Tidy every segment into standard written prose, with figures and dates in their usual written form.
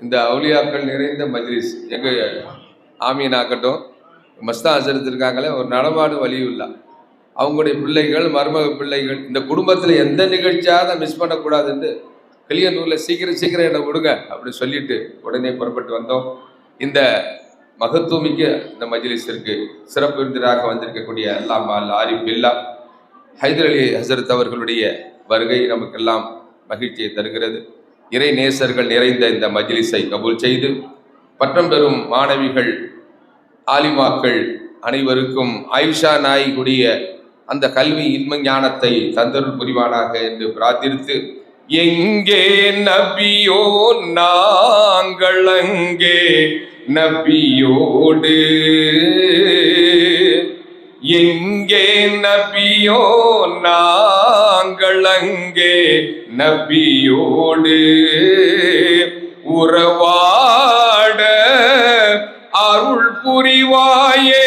இந்த அவுலியாக்கள் நிறைந்த மஜ்லிஸ் எங்க ஆமீனாக்கட்டும், மஸ்தா ஹசரத் இருக்காங்களே, ஒரு நடமாடு வலியுல்லா, அவங்களுடைய பிள்ளைகள், மருமக பிள்ளைகள், இந்த குடும்பத்தில் எந்த நிகழ்ச்சியாவது மிஸ் பண்ணக்கூடாதுன்னு கிளியனூரில் சீக்கிரம் என்னை விடுங்க அப்படின்னு சொல்லிட்டு உடனே புறப்பட்டு வந்தோம். இந்த மகத்துவமிக்க இந்த மஜ்லிஸிற்கு சிறப்பு விருந்தினராக வந்திருக்கக்கூடிய அல்லாமா ஆரிஃப் பில்லா ஹைதர் அலி ஹசரத் அவர்களுடைய வருகை நமக்கெல்லாம் மகிழ்ச்சியை தருகிறது. இறை நேசர்கள் நிறைந்த இந்த மஜ்லிஸை கபூல் செய்து பட்டம் பெறும் மாணவிகள், ஆலிமாக்கள் அனைவருக்கும் ஆயிஷா நாய்க்குடைய அந்த கல்வி இல்ம ஞானத்தை தந்தருள் புரிவானாக என்று பிரார்த்தித்து, எங்கே நபியோ நாங்கள் அங்கே நபியோடு, எங்கே நபியோ நாங்கள் அங்கே நபியோடு, உறவாட அருள் புரிவாயே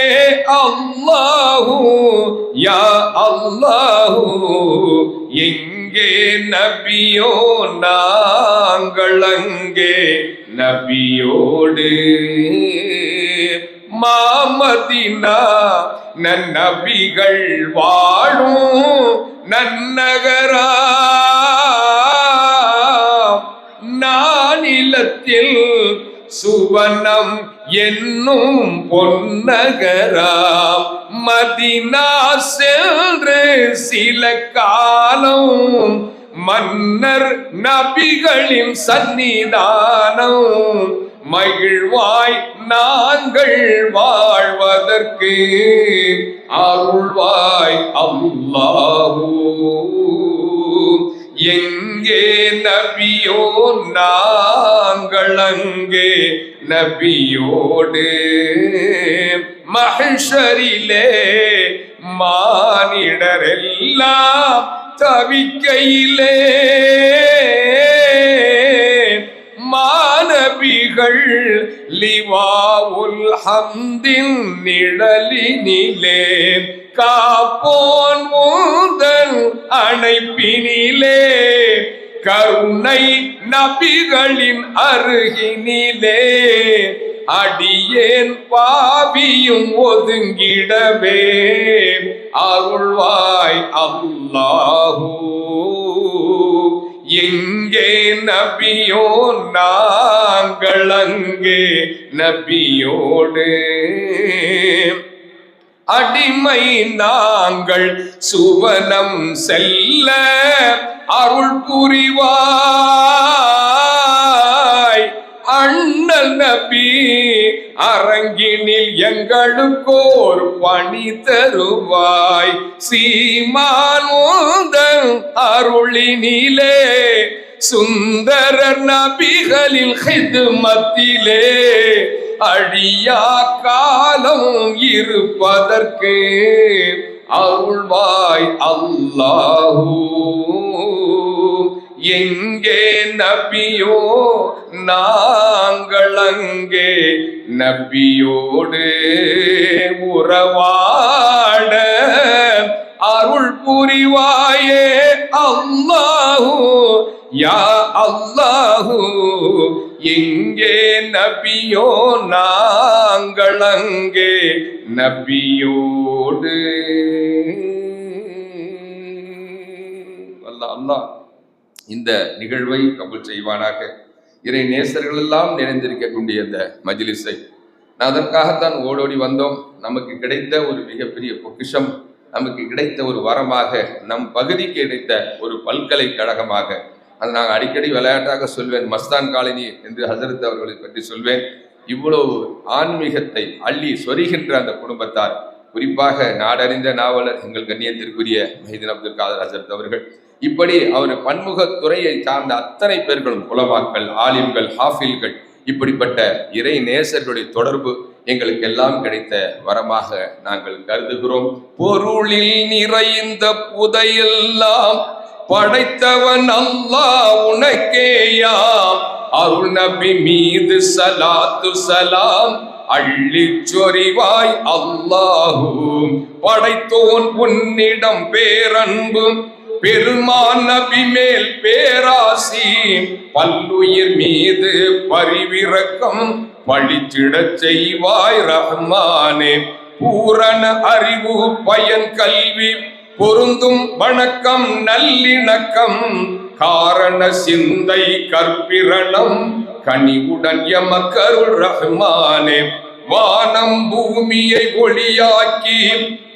அல்லாஹு யா அல்லாஹு, எங்கே நபியோ நாங்கள் அங்கே நபியோடு, மாமதினா நன்னபிகள் வாழும் நன்னகரா, நானிலத்தில் சுவனம் என்னும் பொன்னகராம், மதினா சென்று சில காலம் மன்னர் நபிகளின் சந்நிதானம், மகிழ்வாய் நாங்கள் வாழ்வதற்கு அருள்வாய் அல்லாஹு, எங்கே நபியோ நாங்கள் அங்கே நபியோடு, மஹ்ஷரிலே மானிடரெல்லாம் தவிக்கையிலே மாநபிகள் லிவாவுல் ஹம்தின் நிழலினிலே காப்போன் உந்தன் அணைப்பினிலே, கருணை நபிகளின் அருகினிலே அடியேன் பாவியும் ஒதுங்கிடவே அருள்வாய் அல்லாஹு, எங்கே நபியோ நாங்கள் அங்கே நபியோடு, அடிமை நாங்கள் சுவனம் செல்ல அருள் புரிவாய், அண்ணல் நபி அரங்கினில் எங்களுக்கோர் பணி தருவாய், சீமான் உந்தன் அருளினிலே சுந்தர நபிகளின் ஹிதுமத்திலே அழியா காலம் இருப்பதற்கு அருள்வாய் அல்லாஹு, எங்கே நபியோ நாங்கள் அங்கே நபியோடு, உறவாட அருள் புரிவாயே அல்லாஹு யா அல்லாஹு, எங்கே நபியோ நாங்கள் அங்கே நபியோடு. அல்லாஹ் அல்லாஹ் இந்த நிகழ்வை கபூல் செய்வானாக. இறை நேசர்கள் எல்லாம் நிறைந்திருக்கக்கூடிய இந்த மஜ்லிஸை நான் அதற்காகத்தான் ஓடோடி வந்தோம். நமக்கு கிடைத்த ஒரு மிகப்பெரிய பொக்கிஷம், நமக்கு கிடைத்த ஒரு வரமாக, நம் பகுதிக்கு கிடைத்த ஒரு பல்கலைக்கழகமாக. அதை நாங்கள் அடிக்கடி விளையாட்டாக சொல்வேன், மஸ்தான் காலனி என்று ஹசரத் அவர்களை பற்றி சொல்வேன். இவ்வளவு ஆன்மீகத்தை அள்ளி சொரிகின்ற அந்த குடும்பத்தார், குறிப்பாக நாடறிந்த நாவலர் எங்கள் கண்ணியத்திற்குரிய மஹிதீன் அப்துல் காதர் ஹசரத் அவர்கள், இப்படி அவர் பன்முகத்துறையை சார்ந்த அத்தனை பேர்களும் உலமாக்கள், ஆலிம்கள், ஹாஃபில்கள், இப்படிப்பட்ட இறை நேசர்களுடைய தொடர்பு எங்களுக்கு எல்லாம் கிடைத்த வரமாக நாங்கள் கருதுகிறோம். பொருளில் நிறைந்த புதையெல்லாம் படைத்தவன் அல்லாஹ் உனக்கேயாம், அருள் நபி மீது ஸலாத்து ஸலாம் அள்ளி சொரிவாய் அல்லாஹு, படைத்தோன் உன்னிடம் பேரன்பும் பெருமான் நபி மேல் பேராசி பல்லுயிர் மீது பரிவிரக்கம் பழிச்சிடச் செய்வாய் ரஹ்மானே. பூரண அறிவு பயன் கல்வி பொருந்தும் வணக்கம் நல்லிணக்கம் காரண சிந்தை கற்பிரணம் கனிவுடன் எமக்கருள் ரஹ்மானே. வானம் பூமியை ஒளியாக்கி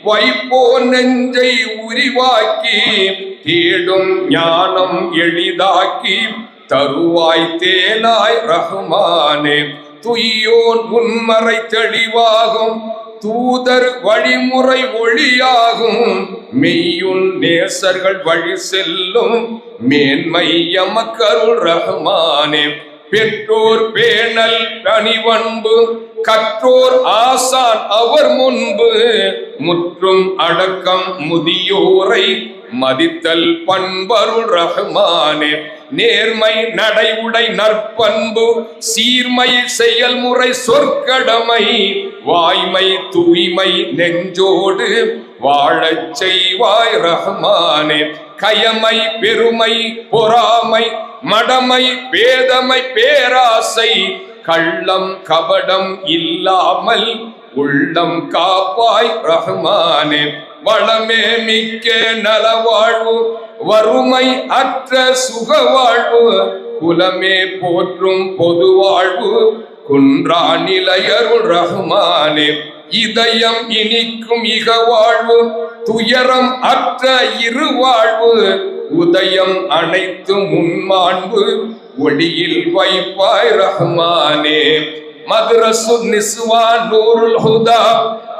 வைப்போ நெஞ்சை உரிவாக்கி தேடும் ஞானம் எளிதாக்கி தருவாய் தேனாய் ரஹ்மானே. துய்யோன் உன்மறை தெளிவாகும் தூதர் வழிமுறை ஒளியாகும் மெய்யுன் நேசர்கள் வழி செல்லும் மேன்மை எமக்கருள் ரஹ்மானே. பெற்றோர் பேணல் பணிவன்பு கற்றோர் ஆசான் அவர் முன்பு முற்றும் அடக்கம் முதியோரை மதித்தல் பண்பருள் ரஹ்மானே. நேர்மை நடைவுடை நற்பண்பு சீர்மை செயல்முறை சொற்கடமை வாய்மை தூய்மை நெஞ்சோடு வாழச் செய்வாய் ரஹ்மானே. கயமை பெருமை பொறாமை மடமை பேதமை பேராசை கள்ளம் கபடம் இல்லாமல் உள்ளம் காப்பாய் ரஹ்மானே. வளமே மிக்க நலவாழ்வு வறுமை அற்ற சுகவாழ்வு குலமே போற்றும் பொது வாழ்வு குன்றா நிலையருள் ரஹ்மானே. இதயம் இனிக்கும் இக வாழ்வு துயரம் அற்ற இரு வாழ்வு உதயம் அனைத்து முன்மாண்பு ஒளியில் வைப்பாய் ரஹ்மானே. மதரசு நிஸ்வா நூருல் ஹுதா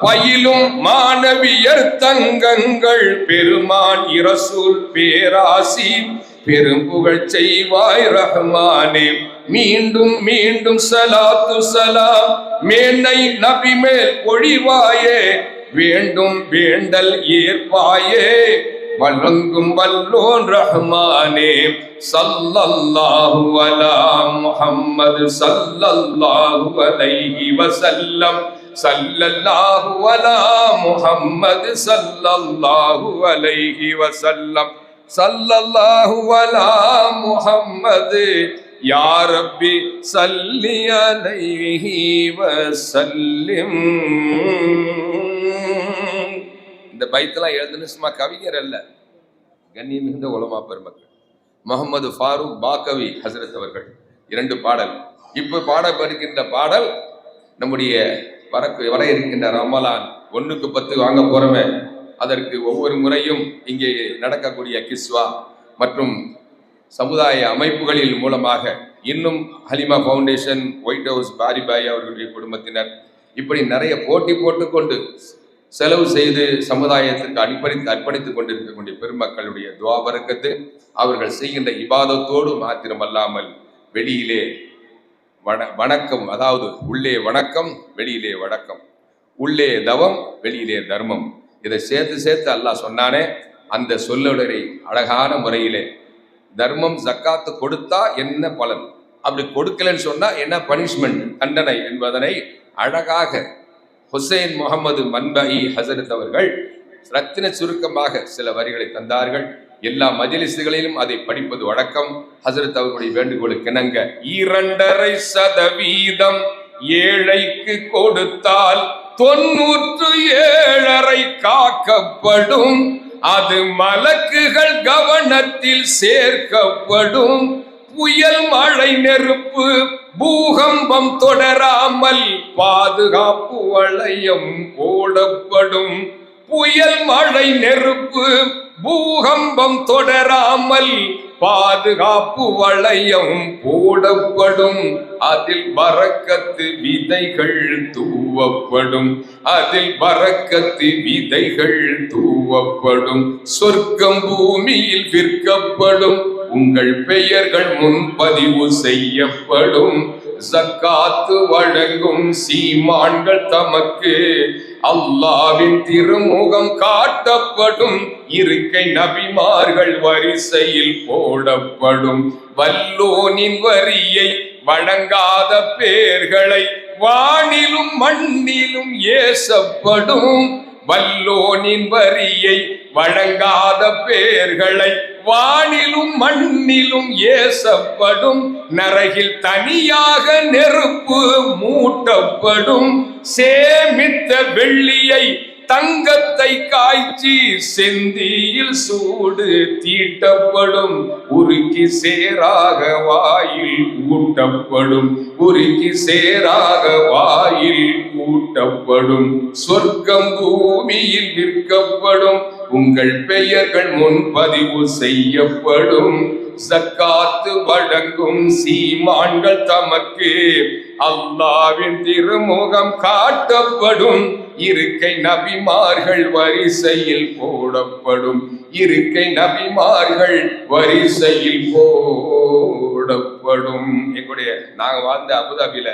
பயிலும் மாணவியர் தங்கங்கள் பெருமான் இரசூல் பேராசி பெரும்புகழ் செய்வாய் ரஹ்மானே. மீண்டும் மீண்டும் சலாத்து சலாம் மேன்னை நபி மேல் பொழிவாயே வேண்டும் வேண்டல் ஏற்பாயே வழங்கும் வல்லோன் ரஹ்மானே. ஸல்லல்லாஹு அலா முஹம்மது ஸல்லல்லாஹு அலைஹி வஸல்லம் ஸல்லல்லாஹு அலா முஹம்மது ஸல்லல்லாஹு அலைஹி வஸல்லம் ஸல்லல்லாஹு அலா முஹம்மது யா ரப்பி ஸல்லி அலைஹி வஸல்லிம். இந்த பைத்தெல்லாம் எழுதுன சும்மா கவிஞர் அல்ல, கண்ணியம் மிகுந்த உலமா பெருமக்கள். முகமது ஃபாரூக் பாக்கவி ஹசரத் அவர்கள் 2 பாடல். இப்ப பாடப்படுகின்ற பாடல் நம்முடைய வர இருக்கின்ற ரமலான் 1க்கு 10 வாங்க போறோமே, அதற்கு ஒவ்வொரு முறையும் இங்கே நடக்கக்கூடிய கிஸ்வா மற்றும் சமுதாய அமைப்புகளின் மூலமாக இன்னும் ஹலிமா ஃபவுண்டேஷன், ஒயிட் ஹவுஸ் பாரிபாய் அவர்களுடைய குடும்பத்தினர் இப்படி நிறைய போட்டி போட்டுக்கொண்டு செலவு செய்து சமுதாயத்திற்கு அர்ப்பணித்துக் கொண்டிருக்கக்கூடிய பெருமக்களுடைய துஆ பரக்கத்து அவர்கள் செய்கின்ற இபாதத்தோடு மாத்திரமல்லாமல் வெளியிலே வணக்கம், அதாவது உள்ளே வணக்கம் வெளியிலே வணக்கம், உள்ளே தவம் வெளியிலே தர்மம், இதை சேர்த்து அல்லாஹ் சொன்னானே. அந்த சொல்லொடரை அழகான முறையிலே தர்மம் ஜக்காத்து கொடுத்தா என்ன பலன், அப்படி கொடுக்கலன்னு சொன்னா என்ன பனிஷ்மெண்ட் தண்டனை என்பதனை அழகாக ஹுசைன் முகமது மன்பை ஹசரத் அவர்கள் ரத்தின சுருக்கமாக சில வரிகளை தந்தார்கள். எல்லா மஜ்லிஸ்களிலும் அதை படிப்பது வழக்கம். ஹசரத் அவர்களுடைய வேண்டுகோளுக்கு இணங்க 2.5% ஏழைக்கு கொடுத்தால் 97.5 காக்கப்படும், அது மலக்குகள் கவனத்தில் சேர்க்கப்படும். புயல் மழை நெருப்பு பூகம்பம் தொடராமல் பாதுகாப்பு வளையம் போடப்படும். புயல் மழை நெருப்பு பூகம்பம் தொடராமல் பாதுகாப்பு வளையம் போடப்படும். அதில் பரக்கத்து விதைகள் தூவப்படும், அதில் பரக்கத்து விதைகள் தூவப்படும். சொர்க்கம் பூமியில் விற்கப்படும், உங்கள் பெயர்கள் முன்பதிவு செய்யப்படும். ஜக்காத்து வழங்கும் சீமான்கள் தமக்கு அல்லாஹ்வின் திருமுகம் காட்டப்படும். இருக்கை நபிமார்கள் வரிசையில் போடப்படும். வல்லோனின் வரியை வழங்காத பேர்களை வானிலும் மண்ணிலும் ஏசப்படும். வல்லோனின் வரியை வழங்காத பேர்களை வானிலும் மண்ணிலும் ஏசப்படும். நரகில் தனியாக நெருப்பு மூட்டப்படும். சேமித்த வெள்ளியை தங்கத்தை காய்ச்சி செந்தியில் சூடு தீட்டப்படும். உருக்கி சேராக வாயில் ஊட்டப்படும். உருக்கி சேராக வாயில் ஊட்டப்படும். சொர்க்கம் பூமியில் விற்கப்படும். உங்கள் பெயர்கள் முன்பதிவு செய்யப்படும். ஜக்காத்து வழங்கும் சீமான்கள் தமக்கு அல்லாஹ்வின் திருமுகம் காட்டப்படும். இருக்கை நபிமார்கள் வரிசையில் போடப்படும். இருக்கை நபிமார்கள் வரிசையில் போடப்படும். எங்களுடைய நாங்கள் வாழ்ந்த அபுதாபியில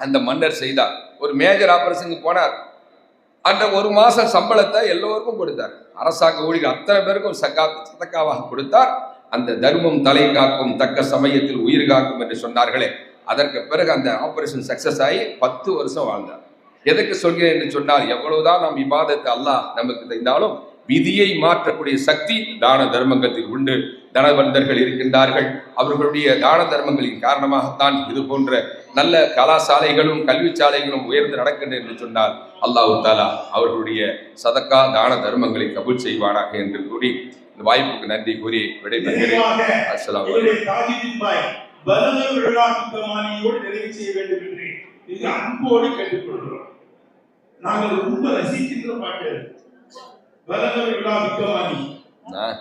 அந்த மன்னர் செய்தார். ஒரு மேஜர் ஆபரேஷனுக்கு போனார். அந்த ஒரு மாசம் சம்பளத்தை எல்லோருக்கும் கொடுத்தார். அரசாங்க ஊழியர் அத்தனை பேருக்கும் சதக்காவாக கொடுத்தார். அந்த தர்மம் தலை காக்கும், தக்க சமயத்தில் உயிர் காக்கும் என்று சொன்னார்களே, அதற்கு பிறகு அந்த ஆபரேஷன் சக்சஸ் ஆகி 10 வருஷம் வாழ்ந்தார். எதுக்கு சொல்கிறேன் என்று சொன்னால், எவ்வளவுதான் நாம் இபாதத்தை அல்லாஹ் நமக்கு தெரிந்தாலும் விதியை மாற்றக்கூடிய சக்தி தான தர்மங்களில் உண்டு. தனவந்தர்கள் இருக்கின்றார்கள். அவர்களுடைய தான தர்மங்களின் காரணமாகத்தான் இது போன்ற நல்ல கலாசாலைகளும் கல்வி சாலைகளும் உயர்ந்து நடக்கின்றன என்று சொன்னால், அல்லாஹ் தாலா அவர்களுடைய சதக்கா தான தர்மங்களை கபூல் செய்வானாக என்று கூறி இந்த வாய்ப்புக்கு நன்றி கூறி விடைபெறுகிறேன். அஸ்ஸலாமு அலைக்கும். நாங்கள் ரொம்ப ரசிக்கின்ற பாட்டு நான்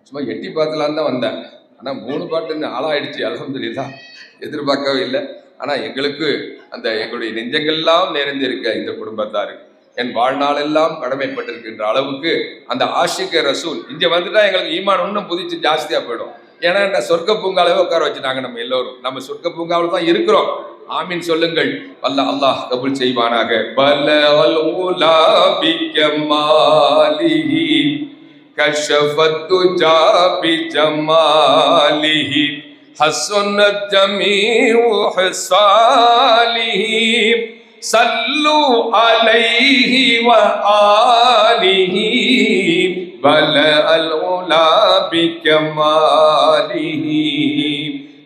சும்மா எட்டி பார்த்துலான்னு தான் வந்தேன். ஆனால் 3 பாட்டு ஆளாயிடுச்சு. அல்ஹம்துலில்லாஹ், எதிர்பார்க்கவே இல்லை. ஆனால் எங்களுக்கு அந்த எங்களுடைய நெஞ்சங்கள்லாம் நிறைந்திருக்க இந்த குடும்பத்தாரு என் வாழ்நாளெல்லாம் கடமைப்பட்டிருக்கின்ற அளவுக்கு அந்த ஆஷிக ரசூல் இங்கே வந்துட்டா எங்களுக்கு ஈமான் இன்னும் புதிச்சு ஜாஸ்தியாக போயிடும். ஏன்னா இந்த சொர்க்க பூங்காலவே உட்கார வச்சுட்டாங்க. நம்ம எல்லோரும் நம்ம சொர்க்க பூங்காவில் தான் இருக்கிறோம். ஆமீன் சொல்லுங்கள். வல்ல அல்லாஹ் கபூல் செய்வானாக. பலல் உலா பிகமாலிஹி கஷஃபத்து ஜாபி ஜமாலிஹி ஹஸனத் ஜமீஉ ஹஸாலிஹி சல்லு அலைஹி வ ஆலிஹி பலல் உலா பிகமாலிஹி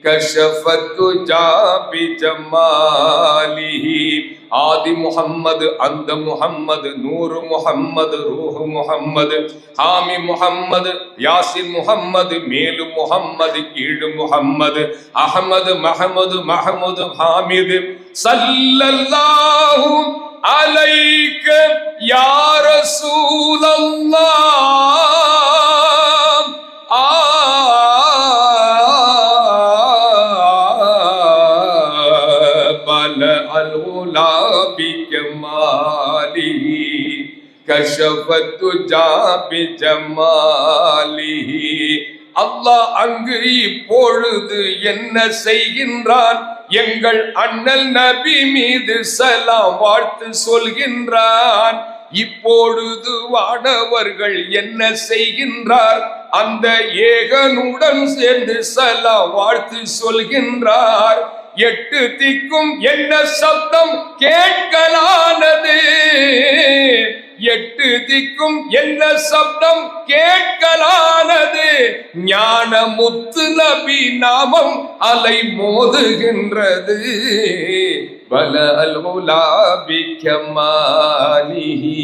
கஷஃபத்து ஜாபி ஜமாலிஹி ஆதி முஹம்மது அந்த முஹம்மது நூறு முஹம்மது ரூஹு முஹம்மது ஹாமி முஹம்மது யாசின் முஹம்மது மேலு முஹம்மது கீழு முஹம்மது அஹமது மஹமது மஹமுது ஹாமிது ஸல்லல்லாஹு அலைக யா ரசூலல்லாஹ். கஷஃபத்து ஜாபி ஜமாலிஹி. அல்லாஹ் அங்கு இப்பொழுது என்ன செய்கின்றான்? எங்கள் அண்ணல் நபி மீது சலாம் வாழ்த்து சொல்கின்றான். இப்பொழுது வானவர்கள் என்ன செய்கின்றார்? அந்த ஏகனுடன் சேர்ந்து சலாம் வாழ்த்து சொல்கின்றார். 8 திக்கும் என்ன சப்தம் கேட்கலானது? 8 திக்கும் என்ன சப்தம் கேட்கலானது? ஞான முத்து நபி நாமம் அலை மோதுகின்றது. பல அல் உலா பிகமாலிஹி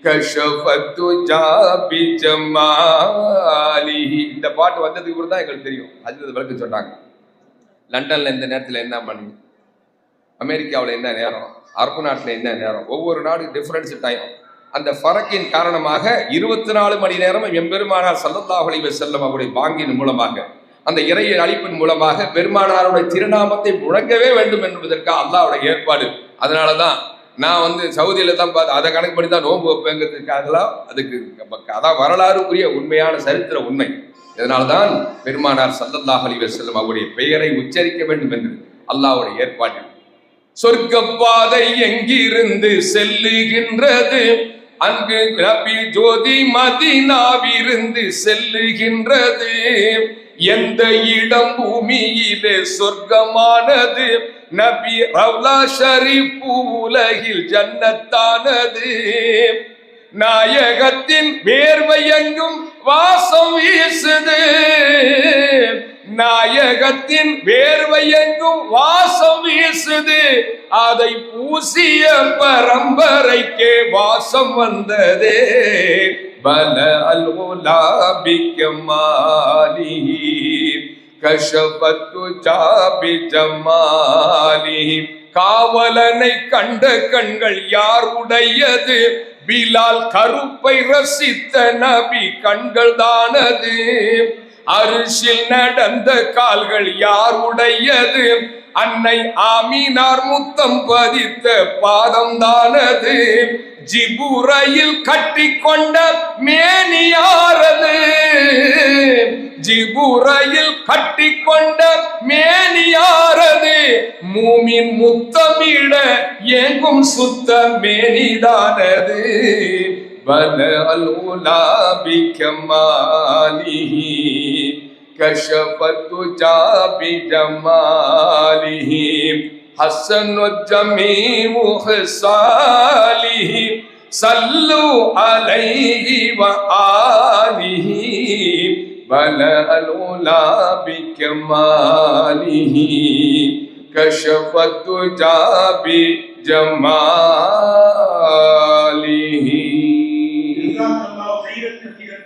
கஷஃபத்து ஜாபி ஜமாலிஹி. இந்த பாட்டு வந்ததுக்கு கூட தான் எங்களுக்கு தெரியும். அது விளக்க சொன்னாங்க. லண்டன்ல இந்த நேரத்தில் என்ன பண்ணு, அமெரிக்காவில் என்ன நேரம், அரபு நாட்டில் என்ன நேரம், ஒவ்வொரு நாடு டிஃபரன்ஸ் டைம். அந்த ஃபரக்கின் காரணமாக 24 மணி நேரம் எம்பெருமானார் ஸல்லல்லாஹு அலைஹி வஸல்லம் அவருடைய பாங்கின் மூலமாக, அந்த இறை அழைப்பின் மூலமாக பெருமானாருடைய திருநாமத்தை முழங்கவே வேண்டும் என்பதற்காக அல்லாஹ்வுடைய ஏற்பாடு. அதனால தான் நான் சவுதியில தான் பார்த்து அதை கணக்கு பண்ணி தான் நோன்பு வைப்பேங்கிறதுக்காகலாம். அதுக்கு அதான் வரலாறுக்குரிய உண்மையான சரித்திர உண்மை. இதனால்தான் பெருமானார் ஸல்லல்லாஹு அலைஹி வஸல்லம் அவருடைய பெயரை உச்சரிக்க வேண்டும் என்று அல்லாஹ்வுடைய ஏற்பாடு. சொர்க்க பாதை எங்கிருந்து செல்லுகின்றது? அங்கு நபி ஜோதி மதீனாவிலிருந்து செல்லுகின்றது. எந்த இடம் பூமியிலே சொர்க்கமானது? நபி ரவ்லா ஷரீஃப் உலகில் ஜன்னத்தானது. நாயகத்தின் வேர்வை எங்கும் வாசம் வீசுது. நாயகத்தின் வேர்வை எங்கும் வாசம் வீசுது. அதை பூசிய பரம்பரைக்கே வாசம் வந்ததே. பல அல்குலா பிகமாலிஹி கஷபத்து ஜாபி ஜமாலிஹி. காவலனை கண்ட கண்கள் யார் உடையது? பிலால் கருப்பை ரசித்த நபி கண்கள் தானது. அரிசில் நடந்த கால்கள் யார் உடையது? அன்னை ஆமினார் முத்தம் பதித்த பாதம் தானது. ஜிபுரையில் கட்டி கொண்ட மேனியாரது. ஜிபுரையில் கட்டி கொண்ட மேனியாரது. மூமின் முத்தமிட எங்கும் சுத்த மேனிதானது. பல அல்உலா பிகமாலிஹி கஷபத்து ஜாபி ஜமாலிஹி ஹஸனு ஜமீஉ ஹிசாலிஹி சல்லு அலைஹி வ ஆலிஹி. பல அல்உலா பிகமாலிஹி கஷபத்து ஜாபி ஜமாலிஹி.